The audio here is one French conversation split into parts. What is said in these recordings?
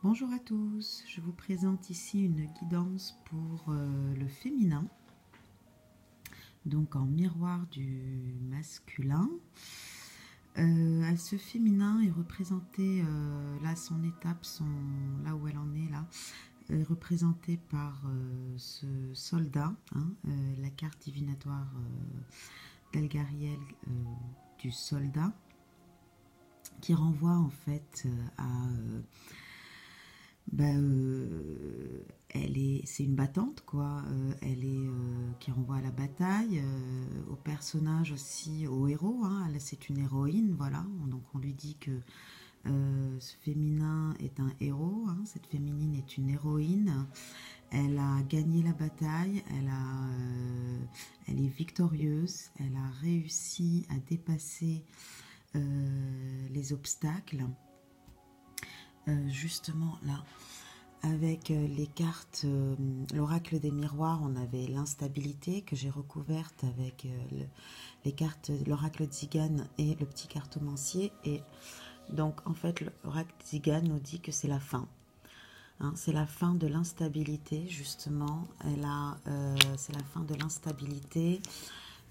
Bonjour à tous, je vous présente ici une guidance pour le féminin, donc en miroir du masculin. Ce féminin est représenté, là son étape, là où elle en est là, est représentée par ce soldat, la carte divinatoire d'Algariel du soldat, qui renvoie en fait à... c'est une battante quoi. Qui renvoie à la bataille, au personnage aussi, au héros. C'est une héroïne, voilà. Donc on lui dit que ce féminin est un héros. Cette féminine est une héroïne. Elle a gagné la bataille. Elle est victorieuse. Elle a réussi à dépasser les obstacles. Justement là, avec les cartes, l'oracle des miroirs, on avait l'instabilité que j'ai recouverte avec les cartes, l'oracle Zigan et le petit cartomancier. Et donc en fait l'oracle Zigan nous dit que c'est la fin. C'est la fin de l'instabilité justement. C'est la fin de l'instabilité,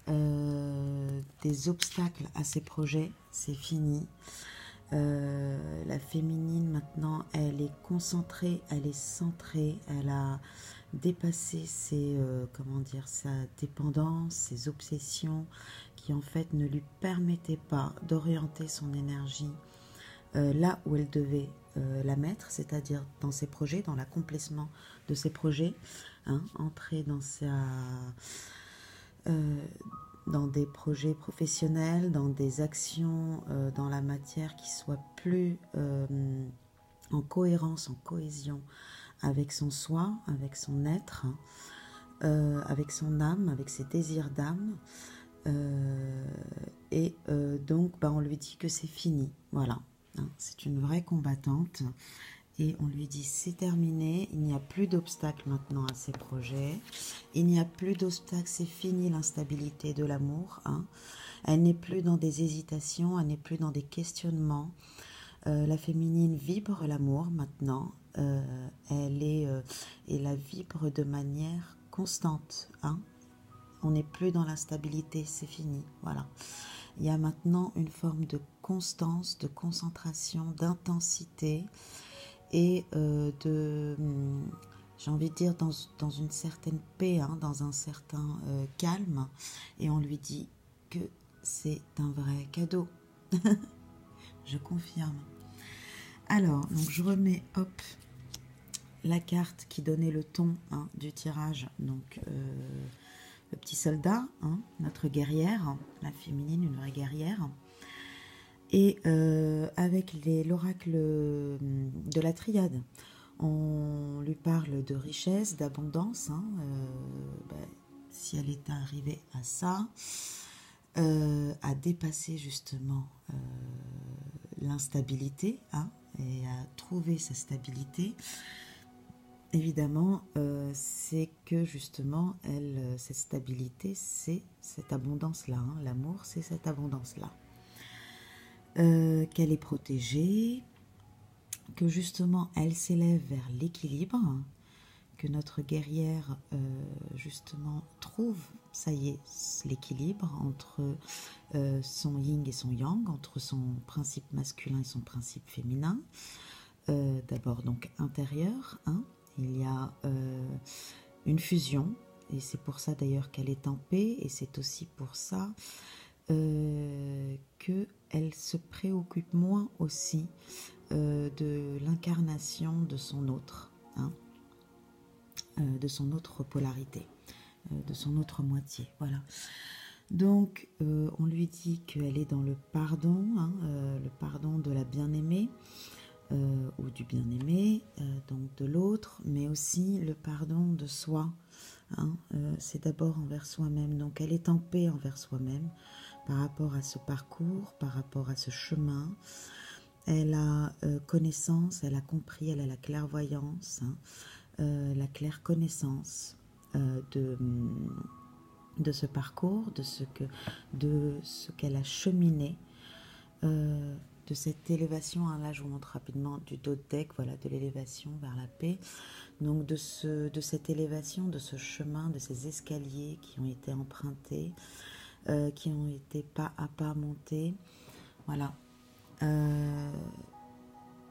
des obstacles à ses projets, c'est fini. La féminine maintenant, elle est concentrée, elle est centrée, elle a dépassé sa dépendance, ses obsessions qui en fait ne lui permettaient pas d'orienter son énergie là où elle devait la mettre, c'est-à-dire dans ses projets, dans l'accomplissement de ses projets, entrer dans des projets professionnels, dans des actions dans la matière qui soient plus en cohérence, en cohésion avec son soi, avec son être, avec son âme, avec ses désirs d'âme. Donc on lui dit que c'est fini, voilà. C'est une vraie combattante. Et on lui dit c'est terminé, il n'y a plus d'obstacles maintenant à ses projets, il n'y a plus d'obstacles, c'est fini l'instabilité de l'amour. Elle n'est plus dans des hésitations, elle n'est plus dans des questionnements. La féminine vibre l'amour maintenant, et la vibre de manière constante. On n'est plus dans l'instabilité, c'est fini, voilà. Il y a maintenant une forme de constance, de concentration, d'intensité, et j'ai envie de dire dans une certaine paix, dans un certain calme, et on lui dit que c'est un vrai cadeau. Je confirme. Alors, donc je remets la carte qui donnait le ton du tirage, donc le petit soldat, notre guerrière, la féminine, une vraie guerrière. Et avec l'oracle de la triade, on lui parle de richesse, d'abondance, si elle est arrivée à ça, à dépasser justement l'instabilité, et à trouver sa stabilité. Évidemment, c'est que justement, cette stabilité, c'est cette abondance-là. L'amour, c'est cette abondance-là. Qu'elle est protégée, que justement elle s'élève vers l'équilibre, que notre guerrière justement trouve, ça y est, l'équilibre entre son yin et son yang, entre son principe masculin et son principe féminin. D'abord donc intérieur, il y a une fusion, et c'est pour ça d'ailleurs qu'elle est en paix, et c'est aussi pour ça qu'elle se préoccupe moins aussi de l'incarnation de son autre, de son autre polarité, de son autre moitié, voilà. Donc on lui dit qu'elle est dans le pardon, le pardon de la bien-aimée, ou du bien-aimé, donc de l'autre, mais aussi le pardon de soi. C'est d'abord envers soi-même, donc elle est en paix envers soi-même, par rapport à ce parcours, par rapport à ce chemin. Elle a connaissance, elle a compris, elle a la clairvoyance, la claire connaissance de ce parcours, de ce qu'elle a cheminé. cette élévation, hein. Là, je vous montre rapidement du dos de deck, voilà, de l'élévation vers la paix. Donc, de cette élévation, de ce chemin, de ces escaliers qui ont été empruntés, qui ont été pas à pas montés. Voilà.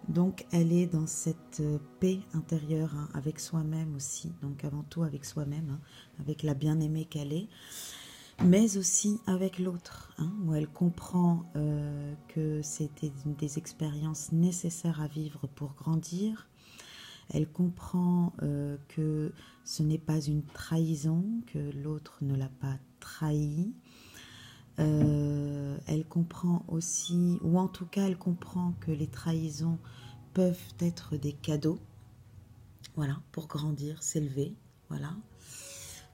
Donc, elle est dans cette paix intérieure, hein, avec soi-même aussi. Donc, avant tout avec soi-même, hein, avec la bien-aimée qu'elle est. Mais aussi avec l'autre, hein, où elle comprend que c'était des expériences nécessaires à vivre pour grandir. Elle comprend que ce n'est pas une trahison, que l'autre ne l'a pas trahi. Elle comprend aussi, ou en tout cas elle comprend que les trahisons peuvent être des cadeaux, voilà, pour grandir, s'élever, voilà.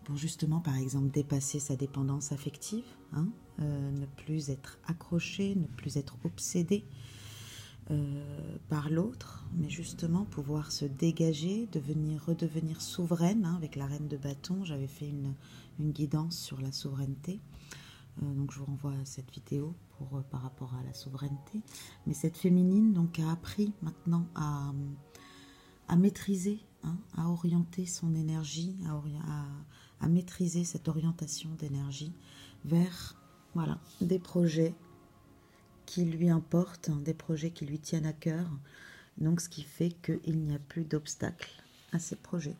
Pour justement, par exemple, dépasser sa dépendance affective, hein, ne plus être accroché, ne plus être obsédé par l'autre, mais justement pouvoir se dégager, redevenir souveraine, hein, avec la reine de bâton. J'avais fait une guidance sur la souveraineté, donc je vous renvoie à cette vidéo par rapport à la souveraineté. Mais cette féminine donc a appris maintenant à maîtriser, hein, à orienter son énergie, à maîtriser cette orientation d'énergie vers, voilà, des projets qui lui importent, hein, des projets qui lui tiennent à cœur. Donc ce qui fait qu'il n'y a plus d'obstacle à ces projets.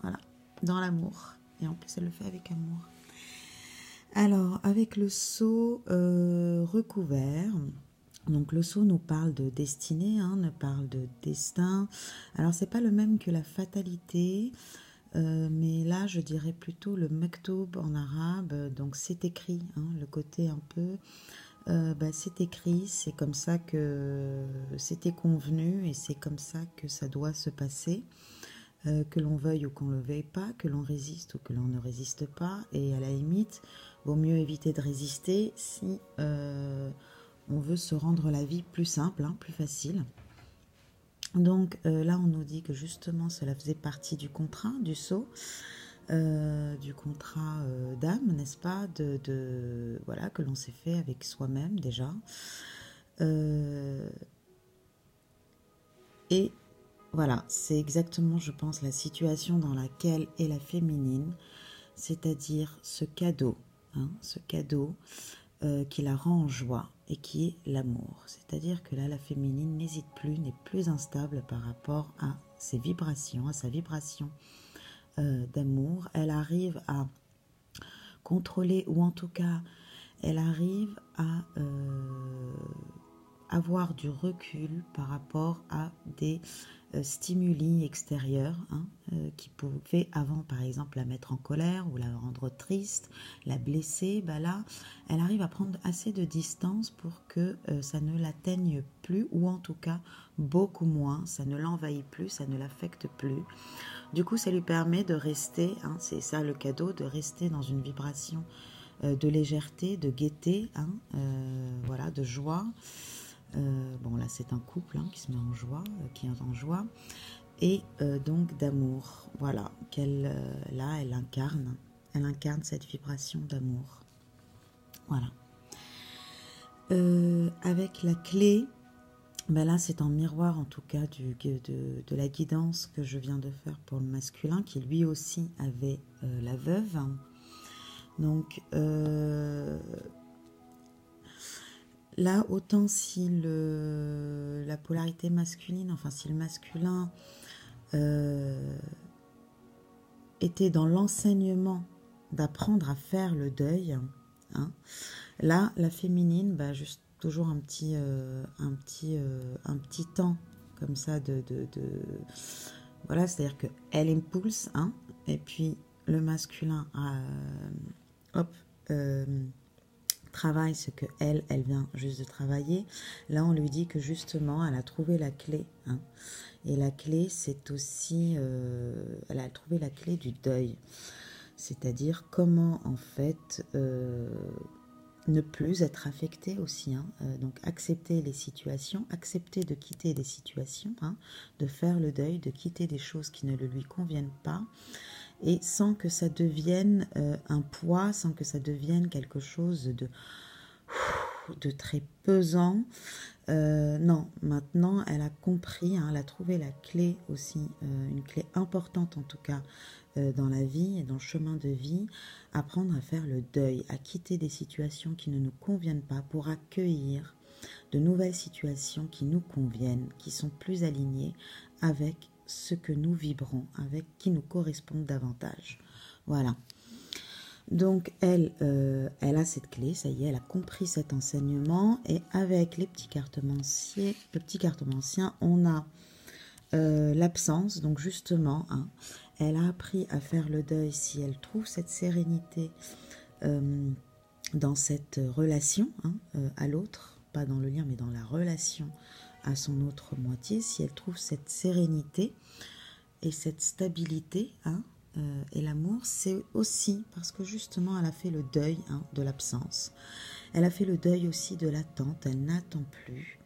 Voilà, dans l'amour. Et en plus elle le fait avec amour. Alors avec le sceau recouvert, donc le sceau nous parle de destinée, hein, nous parle de destin. Alors c'est pas le même que la fatalité, mais là je dirais plutôt le mektoub en arabe. Donc c'est écrit, hein, le côté un peu, c'est écrit, c'est comme ça que c'était convenu et c'est comme ça que ça doit se passer. Que l'on veuille ou qu'on ne le veuille pas, que l'on résiste ou que l'on ne résiste pas. Et à la limite, vaut mieux éviter de résister si on veut se rendre la vie plus simple, hein, plus facile. Donc là, on nous dit que justement, cela faisait partie du contrat, du sceau, du contrat d'âme, n'est-ce pas, voilà, que l'on s'est fait avec soi-même déjà. Et voilà, c'est exactement, je pense, la situation dans laquelle est la féminine, c'est-à-dire ce cadeau, hein, ce cadeau qui la rend en joie et qui est l'amour. C'est-à-dire que là, la féminine n'hésite plus, n'est plus instable par rapport à ses vibrations, à sa vibration d'amour. Elle arrive à contrôler, ou en tout cas, elle arrive à avoir du recul par rapport à des stimuli extérieurs, hein, qui pouvaient avant par exemple la mettre en colère ou la rendre triste, la blesser. Là elle arrive à prendre assez de distance pour que ça ne l'atteigne plus, ou en tout cas beaucoup moins, ça ne l'envahit plus, ça ne l'affecte plus. Du coup ça lui permet de rester, hein, c'est ça le cadeau, de rester dans une vibration de légèreté, de gaieté, hein, voilà, de joie. Bon là c'est un couple, hein, qui se met en joie, qui est en joie, et donc d'amour, voilà, là elle incarne cette vibration d'amour, voilà. Avec la clé, là c'est en miroir en tout cas de la guidance que je viens de faire pour le masculin, qui lui aussi avait la veuve, donc là, autant si la polarité masculine, enfin si le masculin était dans l'enseignement d'apprendre à faire le deuil, hein, là, la féminine, juste toujours un petit temps comme ça voilà, c'est-à-dire qu'elle impulse, hein, et puis le masculin travaille ce que elle vient juste de travailler. Là on lui dit que justement elle a trouvé la clé, hein, et la clé c'est aussi elle a trouvé la clé du deuil, c'est-à-dire comment en fait ne plus être affecté aussi, hein, donc accepter les situations, accepter de quitter des situations, hein, de faire le deuil, de quitter des choses qui ne lui conviennent pas, et sans que ça devienne un poids, sans que ça devienne quelque chose de très pesant. Non, maintenant, elle a compris, hein, elle a trouvé la clé aussi, une clé importante en tout cas, dans la vie et dans le chemin de vie, apprendre à faire le deuil, à quitter des situations qui ne nous conviennent pas pour accueillir de nouvelles situations qui nous conviennent, qui sont plus alignées avec ce que nous vibrons, avec qui nous correspondent davantage. Voilà. Donc elle a cette clé, ça y est, elle a compris cet enseignement, et avec les petits cartomanciers, le petit cartomancien, on a l'absence, donc justement, hein, elle a appris à faire le deuil si elle trouve cette sérénité dans cette relation, hein, à l'autre, pas dans le lien mais dans la relation à son autre moitié, si elle trouve cette sérénité et cette stabilité, hein, et l'amour, c'est aussi parce que justement elle a fait le deuil, hein, de l'absence, elle a fait le deuil aussi de l'attente, elle n'attend plus,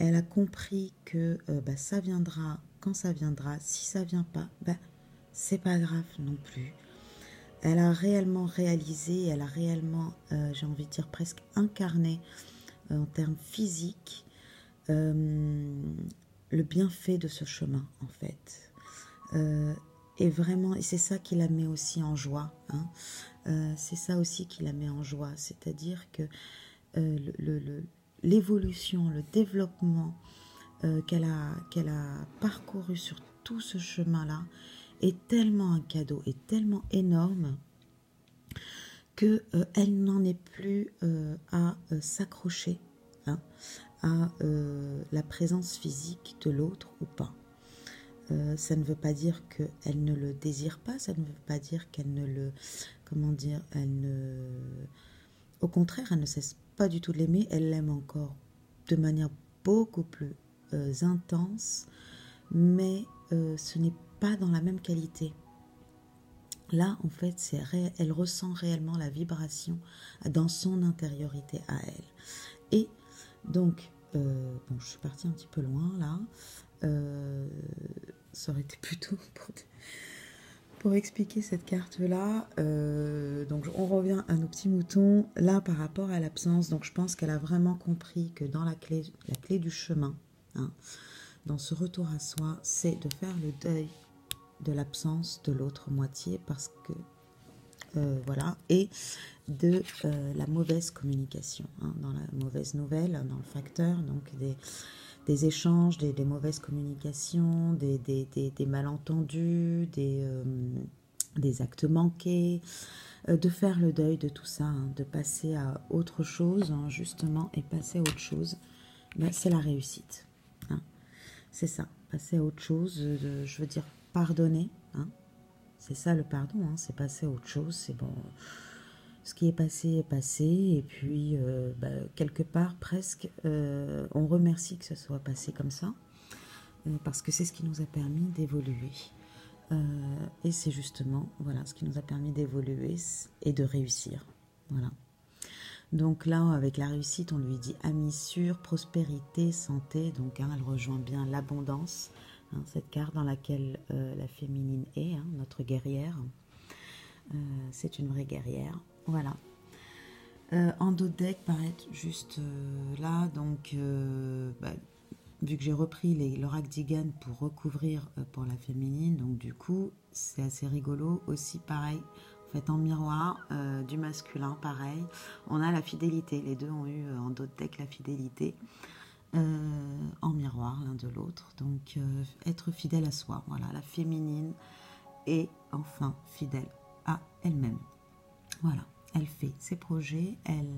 elle a compris que ça viendra quand ça viendra, si ça vient pas, c'est pas grave non plus. Elle a réellement réalisé, elle a réellement, j'ai envie de dire presque incarné en termes physiques le bienfait de ce chemin en fait. Et vraiment, et c'est ça qui la met aussi en joie, hein. C'est ça aussi qui la met en joie, c'est-à-dire que l'évolution, le développement qu'elle a parcouru sur tout ce chemin-là est tellement un cadeau, est tellement énorme qu'elle n'en est plus à s'accrocher, hein, à la présence physique de l'autre ou pas. Ça ne veut pas dire qu'elle ne le désire pas, ça ne veut pas dire qu'elle ne le... Comment dire, au contraire, elle ne cesse pas du tout de l'aimer, elle l'aime encore de manière beaucoup plus intense, mais ce n'est pas dans la même qualité. Là, en fait, elle ressent réellement la vibration dans son intériorité à elle. Et donc, je suis partie un petit peu loin là. Ça aurait été plutôt pour expliquer cette carte-là. Donc, on revient à nos petits moutons là par rapport à l'absence. Donc, je pense qu'elle a vraiment compris que dans la clé du chemin, hein, dans ce retour à soi, c'est de faire le deuil de l'absence de l'autre moitié parce que voilà, et de la mauvaise communication, hein, dans la mauvaise nouvelle, dans le facteur, donc des échanges, des mauvaises communications, des malentendus, des actes manqués, de faire le deuil de tout ça, hein, de passer à autre chose, hein, justement, et passer à autre chose, c'est la réussite, hein. C'est ça, passer à autre chose, je veux dire pardonner, hein. C'est ça le pardon, hein, c'est passer à autre chose, c'est bon, ce qui est passé, et puis quelque part presque, on remercie que ça soit passé comme ça, parce que c'est ce qui nous a permis d'évoluer. Et c'est justement, voilà, ce qui nous a permis d'évoluer et de réussir, voilà. Donc là, avec la réussite, on lui dit amis sûrs, prospérité, santé, donc hein, elle rejoint bien l'abondance, hein, cette carte dans laquelle la féminine est, hein, notre guerrière. C'est une vraie guerrière. Voilà. En dos de deck, pareil, juste là, donc, vu que j'ai repris l'oracle d'Igan pour recouvrir pour la féminine, donc du coup, c'est assez rigolo. Aussi, pareil, en fait, en miroir, du masculin, pareil. On a la fidélité. Les deux ont eu en dos de deck la fidélité. En miroir l'un de l'autre, donc être fidèle à soi, voilà, la féminine est enfin fidèle à elle-même, voilà, elle fait ses projets, elle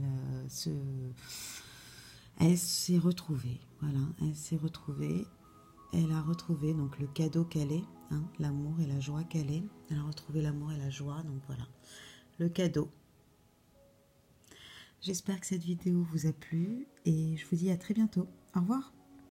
s'est retrouvée, voilà, elle s'est retrouvée, elle a retrouvé donc le cadeau qu'elle est, hein, l'amour et la joie qu'elle est, elle a retrouvé l'amour et la joie, donc voilà, le cadeau. J'espère que cette vidéo vous a plu et je vous dis à très bientôt. Au revoir.